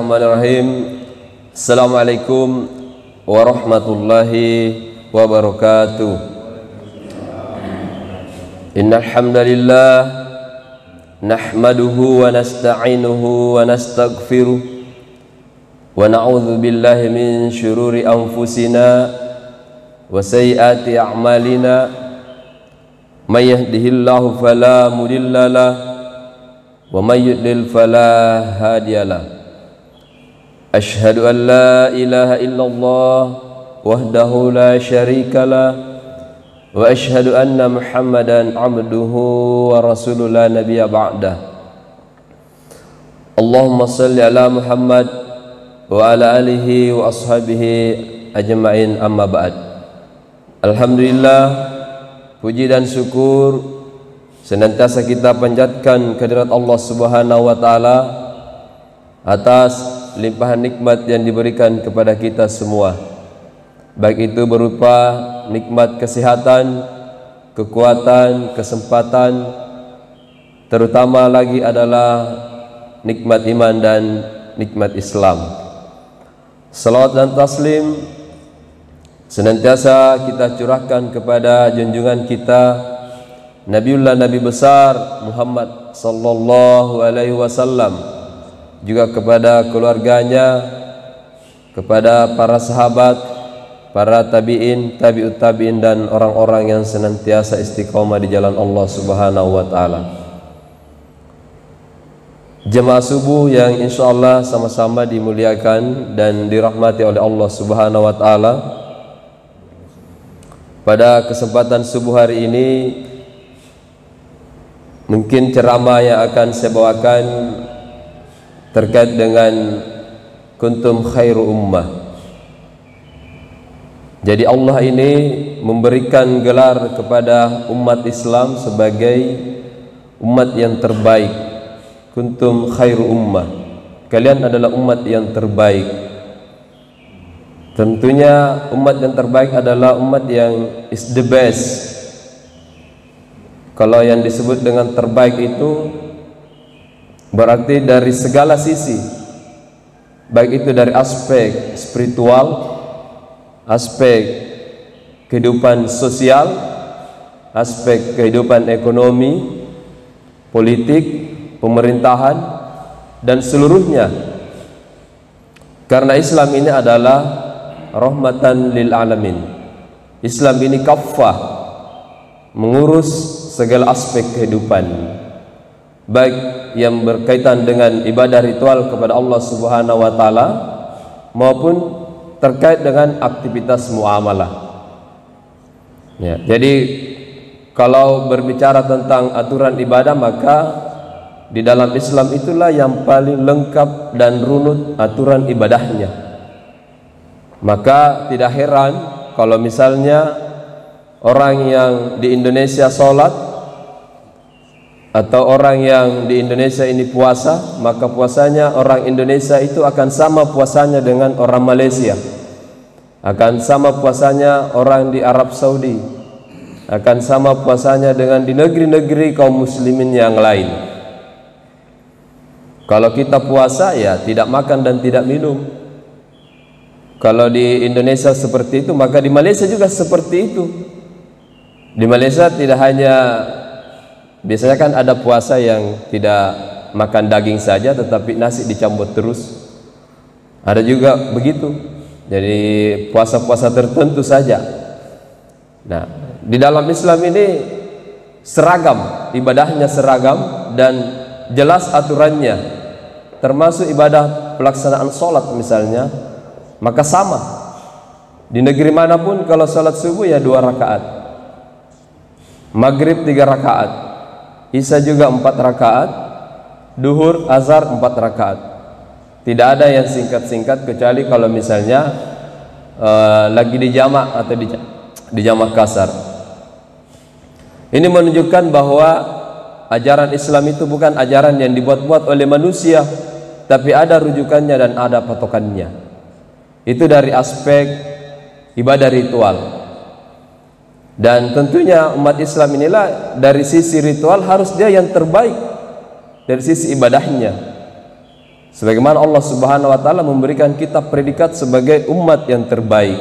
Bismillahirrahmanirrahim. Assalamualaikum warahmatullahi wabarakatuh. Innal hamdalillah nahmaduhu wa nasta'inuhu wa nastaghfiruh wa na'udzu billahi min syururi anfusina wa sayyiati a'malina. May yahdihillahu fala mudhillalah wa may yudlil fala hadiyalah. Asyhadu an la ilaha illallah wahdahu la syarikalah wa asyhadu anna Muhammadan abduhu wa rasuluhu la nabiyya ba'dah. Allahumma shalli ala Muhammad wa ala alihi wa ashabihi ajma'in, amma ba'd. Alhamdulillah, puji dan syukur senantiasa kita panjatkan kehadirat Allah Subhanahu wa taala atas limpahan nikmat yang diberikan kepada kita semua, baik itu berupa nikmat kesehatan, kekuatan, kesempatan, terutama lagi adalah nikmat iman dan nikmat Islam. Salawat dan taslim senantiasa kita curahkan kepada junjungan kita Nabiullah Nabi besar Muhammad sallallahu alaihi wasallam, juga kepada keluarganya, kepada para sahabat, para tabi'in, tabi'ut tabi'in, dan orang-orang yang senantiasa istiqomah di jalan Allah Subhanahu wa taala. Jemaah subuh yang insyaallah sama-sama dimuliakan dan dirahmati oleh Allah Subhanahu wa taala. Pada kesempatan subuh hari ini mungkin ceramah yang akan saya bawakan terkait dengan kuntum khairu ummah. Jadi Allah ini memberikan gelar kepada umat Islam sebagai umat yang terbaik. Kuntum khairu ummah, kalian adalah umat yang terbaik. Tentunya umat yang terbaik adalah umat yang is the best. Kalau yang disebut dengan terbaik itu berarti dari segala sisi, baik itu dari aspek spiritual, aspek kehidupan sosial, aspek kehidupan ekonomi, politik, pemerintahan, dan seluruhnya. Karena Islam ini adalah rahmatan lil alamin. Islam ini kaffah, mengurus segala aspek kehidupan, baik yang berkaitan dengan ibadah ritual kepada Allah Subhanahu wa taala maupun terkait dengan aktivitas muamalah. Ya, jadi kalau berbicara tentang aturan ibadah, maka di dalam Islam itulah yang paling lengkap dan runut aturan ibadahnya. Maka tidak heran kalau misalnya orang yang di Indonesia sholat atau orang yang di Indonesia ini puasa, maka puasanya orang Indonesia itu akan sama puasanya dengan orang Malaysia, akan sama puasanya orang di Arab Saudi, akan sama puasanya dengan di negeri-negeri kaum muslimin yang lain. Kalau kita puasa ya tidak makan dan tidak minum. Kalau di Indonesia seperti itu, maka di Malaysia juga seperti itu. Di Malaysia tidak hanya, biasanya kan ada puasa yang tidak makan daging saja tetapi nasi dicampur terus. Ada juga begitu. Jadi puasa-puasa tertentu saja. Nah, di dalam Islam ini seragam, ibadahnya seragam dan jelas aturannya. Termasuk ibadah pelaksanaan sholat misalnya, maka sama. Di negeri manapun kalau sholat subuh ya 2 rakaat, maghrib 3 rakaat, isya juga 4 rakaat, duhur, azhar 4 rakaat. Tidak ada yang singkat-singkat kecuali kalau misalnya lagi di jamak atau di jamak kasar. Ini menunjukkan bahwa ajaran Islam itu bukan ajaran yang dibuat-buat oleh manusia, tapi ada rujukannya dan ada patokannya. Itu dari aspek ibadah ritual. Dan tentunya umat Islam inilah dari sisi ritual harus dia yang terbaik dari sisi ibadahnya. Sebagaimana Allah Subhanahu wa taala memberikan kita predikat sebagai umat yang terbaik.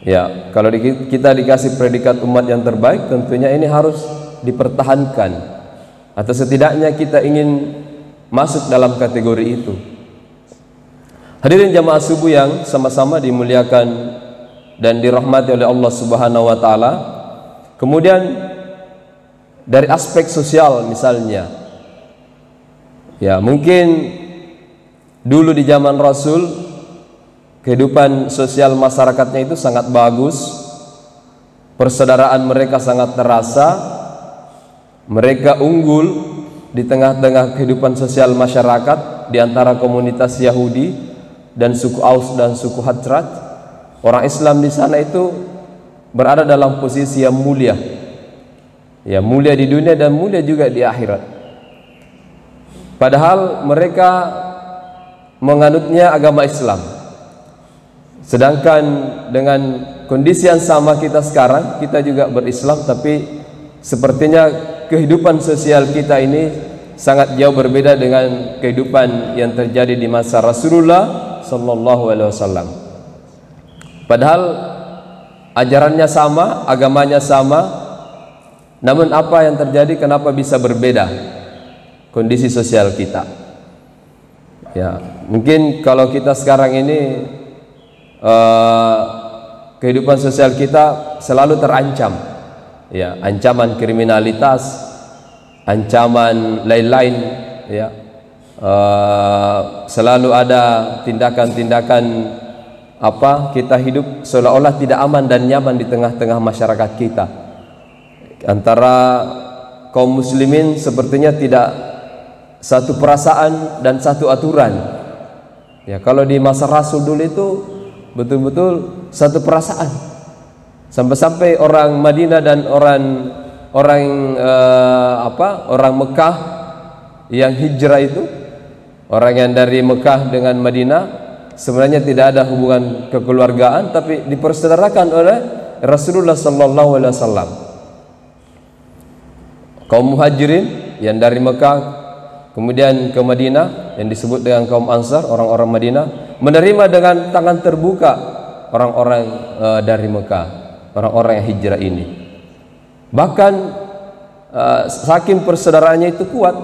Ya, kalau kita dikasih predikat umat yang terbaik, tentunya ini harus dipertahankan, atau setidaknya kita ingin masuk dalam kategori itu. Hadirin jamaah subuh yang sama-sama dimuliakan dan dirahmati oleh Allah Subhanahu wa taala. Kemudian dari aspek sosial misalnya, ya mungkin dulu di zaman Rasul kehidupan sosial masyarakatnya itu sangat bagus, persaudaraan mereka sangat terasa, mereka unggul di tengah-tengah kehidupan sosial masyarakat di antara komunitas Yahudi dan suku Aus dan suku Khazraj. Orang Islam di sana itu berada dalam posisi yang mulia, ya mulia di dunia dan mulia juga di akhirat. Padahal mereka menganutnya agama Islam. Sedangkan dengan kondisi yang sama kita sekarang, kita juga berislam, tapi sepertinya kehidupan sosial kita ini sangat jauh berbeda dengan kehidupan yang terjadi di masa Rasulullah Sallallahu Alaihi Wasallam. Padahal ajarannya sama, agamanya sama, namun apa yang terjadi, kenapa bisa berbeda kondisi sosial kita? Ya, mungkin kalau kita sekarang ini kehidupan sosial kita selalu terancam, ya, ancaman kriminalitas, ancaman lain-lain, ya, selalu ada tindakan-tindakan apa, kita hidup seolah-olah tidak aman dan nyaman di tengah-tengah masyarakat kita. Antara kaum muslimin sepertinya tidak satu perasaan dan satu aturan. Ya, kalau di masa Rasul dulu itu betul-betul satu perasaan. Sampai-sampai orang Madinah dan orang Mekah yang hijrah itu, orang yang dari Mekah dengan Madinah sebenarnya tidak ada hubungan kekeluargaan, tapi dipersaudarakan oleh Rasulullah Sallallahu Alaihi Wasallam. Kaum Muhajirin yang dari Mekah kemudian ke Madinah yang disebut dengan kaum Ansar, orang-orang Madinah, menerima dengan tangan terbuka orang-orang dari Mekah, orang-orang yang hijrah ini. Bahkan saking persaudaraannya itu kuat,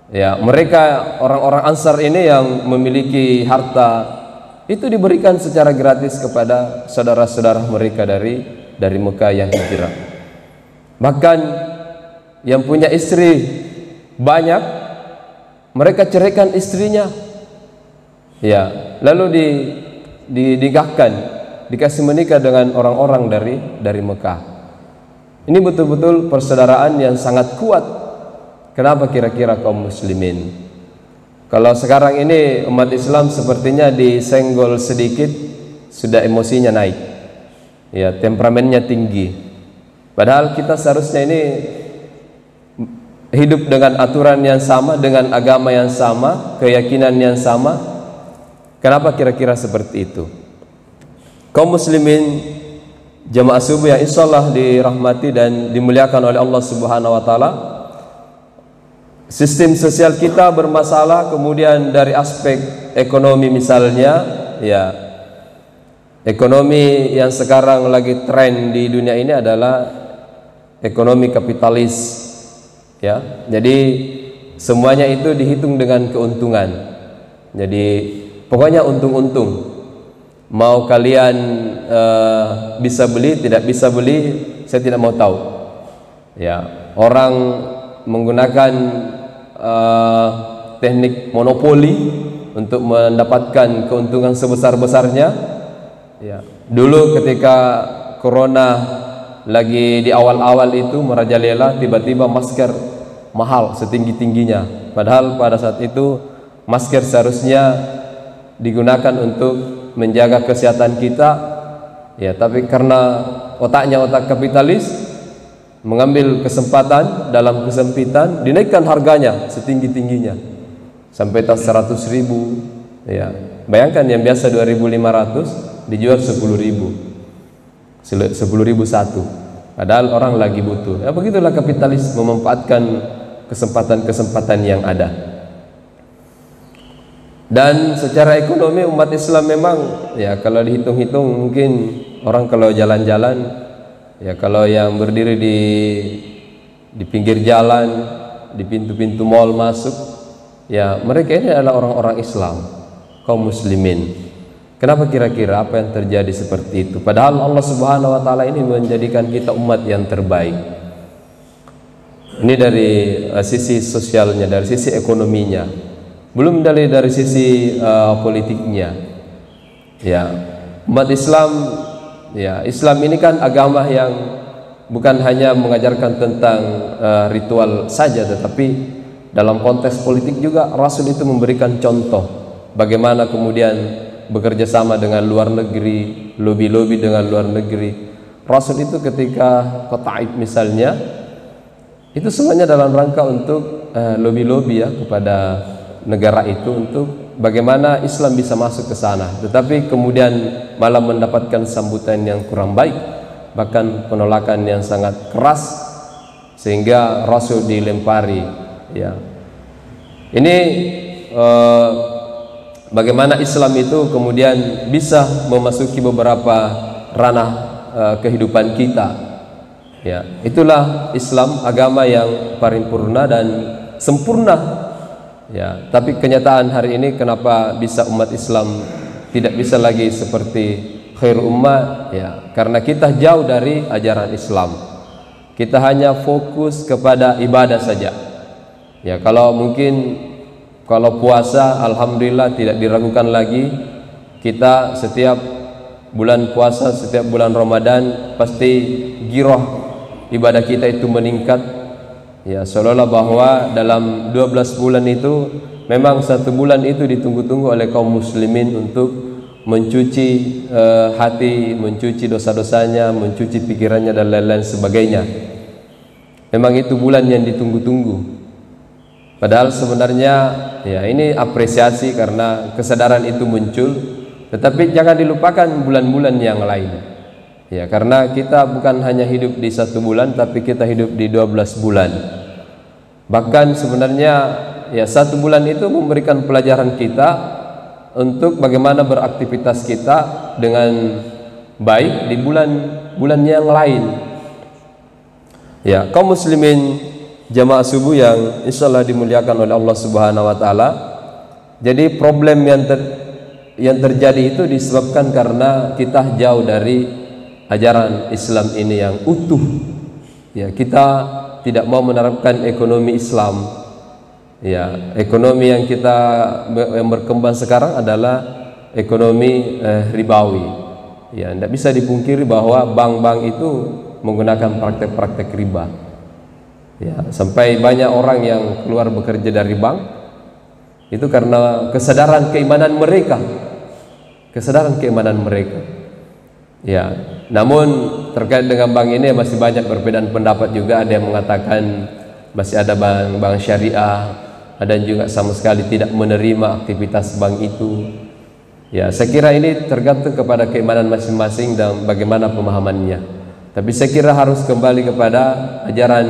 ya, mereka orang-orang Ansar ini yang memiliki harta itu diberikan secara gratis kepada saudara-saudara mereka dari Mekah yang hijrah. Bahkan yang punya istri banyak, mereka ceraikan istrinya, ya, lalu dinikahkan, dikasih menikah dengan orang-orang dari Mekah. Ini betul-betul persaudaraan yang sangat kuat. Kenapa kira-kira kaum muslimin? Kalau sekarang ini umat Islam sepertinya disenggol sedikit sudah emosinya naik, ya, temperamennya tinggi. Padahal kita seharusnya ini hidup dengan aturan yang sama, dengan agama yang sama, keyakinan yang sama. Kenapa kira-kira seperti itu? Kaum muslimin jamaah subuh yang insyaallah dirahmati dan dimuliakan oleh Allah Subhanahu wa taala, sistem sosial kita bermasalah. Kemudian dari aspek ekonomi misalnya, ya, ekonomi yang sekarang lagi tren di dunia ini adalah ekonomi kapitalis. Ya, jadi semuanya itu dihitung dengan keuntungan. Jadi pokoknya untung-untung. Mau kalian bisa beli, tidak bisa beli, saya tidak mau tahu. Ya, orang menggunakan teknik monopoli untuk mendapatkan keuntungan sebesar-besarnya. Ya, dulu ketika Corona lagi di awal-awal itu merajalela, tiba-tiba masker mahal setinggi-tingginya. Padahal pada saat itu masker seharusnya digunakan untuk menjaga kesehatan kita, ya, tapi karena otaknya otak kapitalis mengambil kesempatan dalam kesempitan, dinaikkan harganya setinggi-tingginya sampai tas 100.000, ya. Bayangkan yang biasa 2.500 dijual 10.000 satu, padahal orang lagi butuh. Ya, begitulah kapitalis memanfaatkan kesempatan-kesempatan yang ada. Dan secara ekonomi umat Islam memang ya kalau dihitung-hitung mungkin orang kalau jalan-jalan ya kalau yang berdiri di pinggir jalan, di pintu-pintu mal masuk ya mereka ini adalah orang-orang Islam, kaum muslimin. Kenapa kira-kira apa yang terjadi seperti itu? Padahal Allah Subhanahu wa taala ini menjadikan kita umat yang terbaik. Ini dari sisi sosialnya, dari sisi ekonominya. Belum dari sisi politiknya. Ya, umat Islam ya, Islam ini kan agama yang bukan hanya mengajarkan tentang ritual saja, tetapi dalam konteks politik juga Rasul itu memberikan contoh bagaimana kemudian bekerja sama dengan luar negeri, lobby-lobby dengan luar negeri. Rasul itu ketika ke Taif misalnya, itu semuanya dalam rangka untuk lobby-lobby ya kepada negara itu untuk bagaimana Islam bisa masuk ke sana. Tetapi kemudian malah mendapatkan sambutan yang kurang baik, bahkan penolakan yang sangat keras, sehingga Rasul dilempari ya. Ini bagaimana Islam itu kemudian bisa memasuki beberapa ranah kehidupan kita ya. Itulah Islam, agama yang paripurna dan sempurna ya. Tapi kenyataan hari ini kenapa bisa umat Islam tidak bisa lagi seperti khair ummah ya, karena kita jauh dari ajaran Islam. Kita hanya fokus kepada ibadah saja ya. Kalau puasa alhamdulillah tidak diragukan lagi, kita setiap bulan puasa, setiap bulan Ramadan pasti giroh ibadah kita itu meningkat ya, seolah-olah bahwa dalam 12 bulan itu memang satu bulan itu ditunggu-tunggu oleh kaum muslimin untuk mencuci hati, mencuci dosa-dosanya, mencuci pikirannya dan lain-lain sebagainya. Memang itu bulan yang ditunggu-tunggu. Padahal sebenarnya ya ini apresiasi karena kesadaran itu muncul, tetapi jangan dilupakan bulan-bulan yang lain. Ya, karena kita bukan hanya hidup di satu bulan, tapi kita hidup di 12 bulan. Bahkan sebenarnya ya satu bulan itu memberikan pelajaran kita untuk bagaimana beraktivitas kita dengan baik di bulan-bulan yang lain. Ya, kaum muslimin jamaah subuh yang insyaallah dimuliakan oleh Allah Subhanahu wa taala. Jadi problem yang terjadi itu disebabkan karena kita jauh dari ajaran Islam ini yang utuh. Ya, kita tidak mau menerapkan ekonomi Islam. Ya, ekonomi yang berkembang sekarang adalah ekonomi ribawi. Ya, tidak bisa dipungkiri bahwa bank-bank itu menggunakan praktek-praktek riba. Ya, sampai banyak orang yang keluar bekerja dari bank itu karena kesadaran keimanan mereka. Ya, namun terkait dengan bank ini masih banyak perbedaan pendapat juga. Ada yang mengatakan masih ada bank syariah, ada yang juga sama sekali tidak menerima aktivitas bank itu. Ya, saya kira ini tergantung kepada keimanan masing-masing dan bagaimana pemahamannya. Tapi saya kira harus kembali kepada ajaran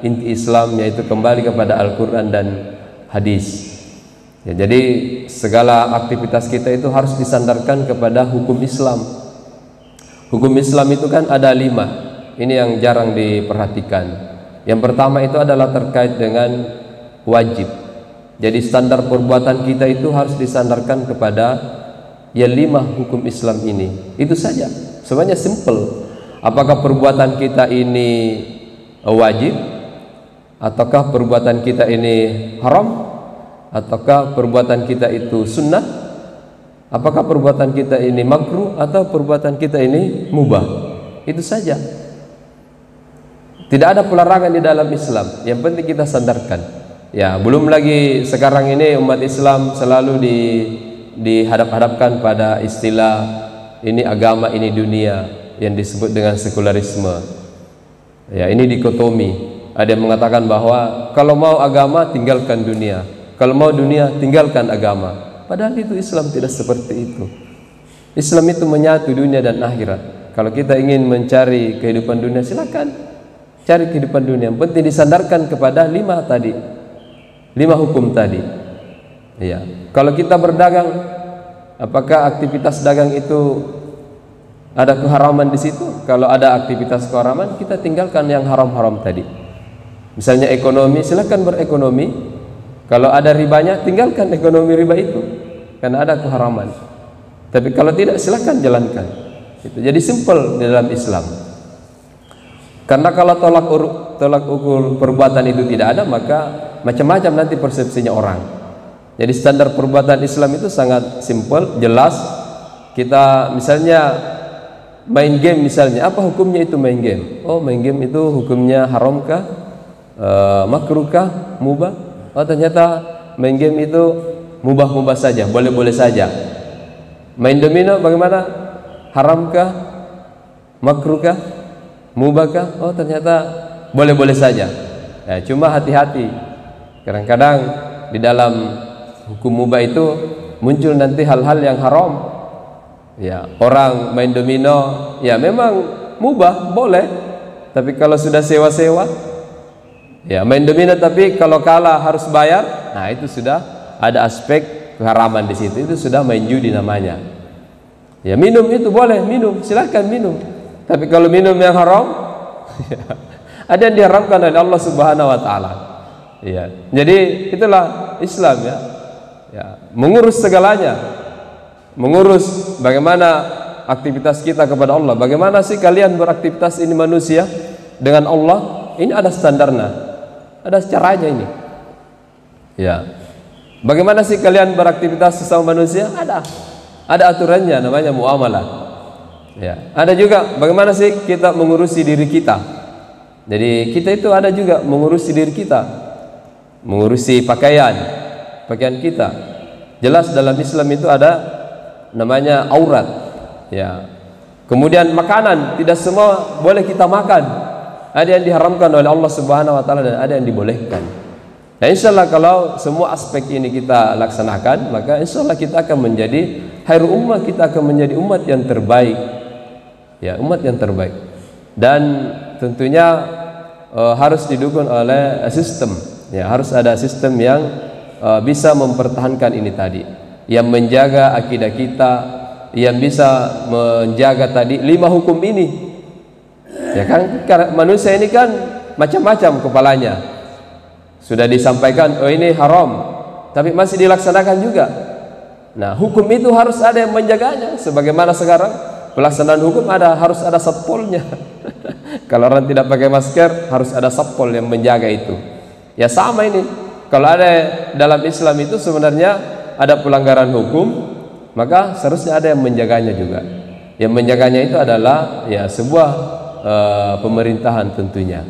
inti Islam, yaitu kembali kepada Al-Quran dan hadis. Ya, jadi segala aktivitas kita itu harus disandarkan kepada hukum Islam. Hukum Islam itu kan ada 5. Ini yang jarang diperhatikan. Yang pertama itu adalah terkait dengan wajib. Jadi standar perbuatan kita itu harus disandarkan kepada ya 5 hukum Islam ini. Itu saja. Sebenarnya simple. Apakah perbuatan kita ini wajib, ataukah perbuatan kita ini haram, ataukah perbuatan kita itu sunnah, apakah perbuatan kita ini makruh, atau perbuatan kita ini mubah. Itu saja. Tidak ada pelarangan di dalam Islam. Yang penting kita sandarkan. Ya, belum lagi sekarang ini umat Islam selalu dihadap-hadapkan pada istilah ini agama, ini dunia, yang disebut dengan sekularisme. Ya, ini dikotomi. Ada yang mengatakan bahwa kalau mau agama tinggalkan dunia, kalau mau dunia tinggalkan agama. Padahal itu Islam tidak seperti itu. Islam itu menyatu dunia dan akhirat. Kalau kita ingin mencari kehidupan dunia, silakan cari kehidupan dunia. Yang penting disandarkan kepada 5 tadi, 5 hukum tadi. Ya, kalau kita berdagang, apakah aktivitas dagang itu ada keharaman di situ? Kalau ada aktivitas keharaman, kita tinggalkan yang haram-haram tadi. Misalnya ekonomi, silakan berekonomi. Kalau ada ribanya, tinggalkan ekonomi riba itu, karena ada keharaman. Tapi kalau tidak, silakan jalankan. Jadi simple di dalam Islam. Karena kalau tolak ukur perbuatan itu tidak ada, maka macam-macam nanti persepsinya orang. Jadi standar perbuatan Islam itu sangat simple, jelas. Kita misalnya main game misalnya, apa hukumnya itu main game? Oh, main game itu hukumnya haramkah, makruhkah, mubah? Oh, ternyata main game itu mubah-mubah saja, boleh-boleh saja. Main domino bagaimana? Haramkah, makruhkah, mubahkah? Oh, ternyata boleh-boleh saja. Ya, cuma hati-hati. Kadang-kadang di dalam hukum mubah itu muncul nanti hal-hal yang haram. Ya, orang main domino, ya memang mubah, boleh. Tapi kalau sudah sewa-sewa, ya main domino tapi kalau kalah harus bayar, nah itu sudah ada aspek keharaman di situ. Itu sudah main judi namanya. Ya, minum itu boleh, minum, silakan minum. Tapi kalau minum yang haram, ada yang diharamkan oleh Allah Subhanahu wa taala. Ya. Jadi itulah Islam ya. Ya, mengurus segalanya. Mengurus bagaimana aktivitas kita kepada Allah. Bagaimana sih kalian beraktivitas ini manusia dengan Allah? Ini ada standarnya. Ada caranya ini. Ya. Bagaimana sih kalian beraktivitas sesama manusia? Ada aturannya, namanya muamalah. Ya. Ada juga bagaimana sih kita mengurusi diri kita. Jadi kita itu ada juga mengurusi diri kita, mengurusi pakaian kita. Jelas dalam Islam itu ada namanya aurat. Ya. Kemudian makanan, tidak semua boleh kita makan. Ada yang diharamkan oleh Allah Subhanahu wa taala dan ada yang dibolehkan. Nah, insyaallah kalau semua aspek ini kita laksanakan, maka insyaallah kita akan menjadi khairul ummah, kita akan menjadi umat yang terbaik. Ya, umat yang terbaik. Dan tentunya harus didukung oleh sistem. Ya, harus ada sistem yang bisa mempertahankan ini tadi, yang menjaga akidah kita, yang bisa menjaga tadi 5 hukum ini. Ya kan, manusia ini kan macam-macam kepalanya. Sudah disampaikan, oh ini haram, tapi masih dilaksanakan juga. Nah, hukum itu harus ada yang menjaganya. Sebagaimana sekarang pelaksanaan hukum harus ada satpolnya. Kalau orang tidak pakai masker, harus ada satpol yang menjaga itu. Ya sama ini. Kalau ada dalam Islam itu sebenarnya ada pelanggaran hukum, maka seharusnya ada yang menjaganya juga. Yang menjaganya itu adalah ya sebuah pemerintahan tentunya.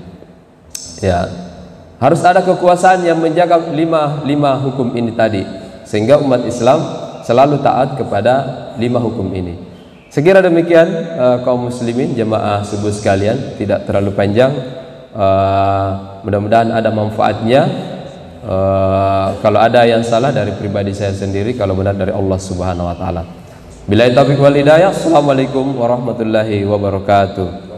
Ya, harus ada kekuasaan yang menjaga lima hukum ini tadi, sehingga umat Islam selalu taat kepada 5 hukum ini. Sekira demikian kaum muslimin jemaah subuh sekalian, tidak terlalu panjang. Mudah-mudahan ada manfaatnya. Kalau ada yang salah dari pribadi saya sendiri, kalau benar dari Allah Subhanahu wa taala. Billahi taufiq wal hidayah. Assalamualaikum warahmatullahi wabarakatuh.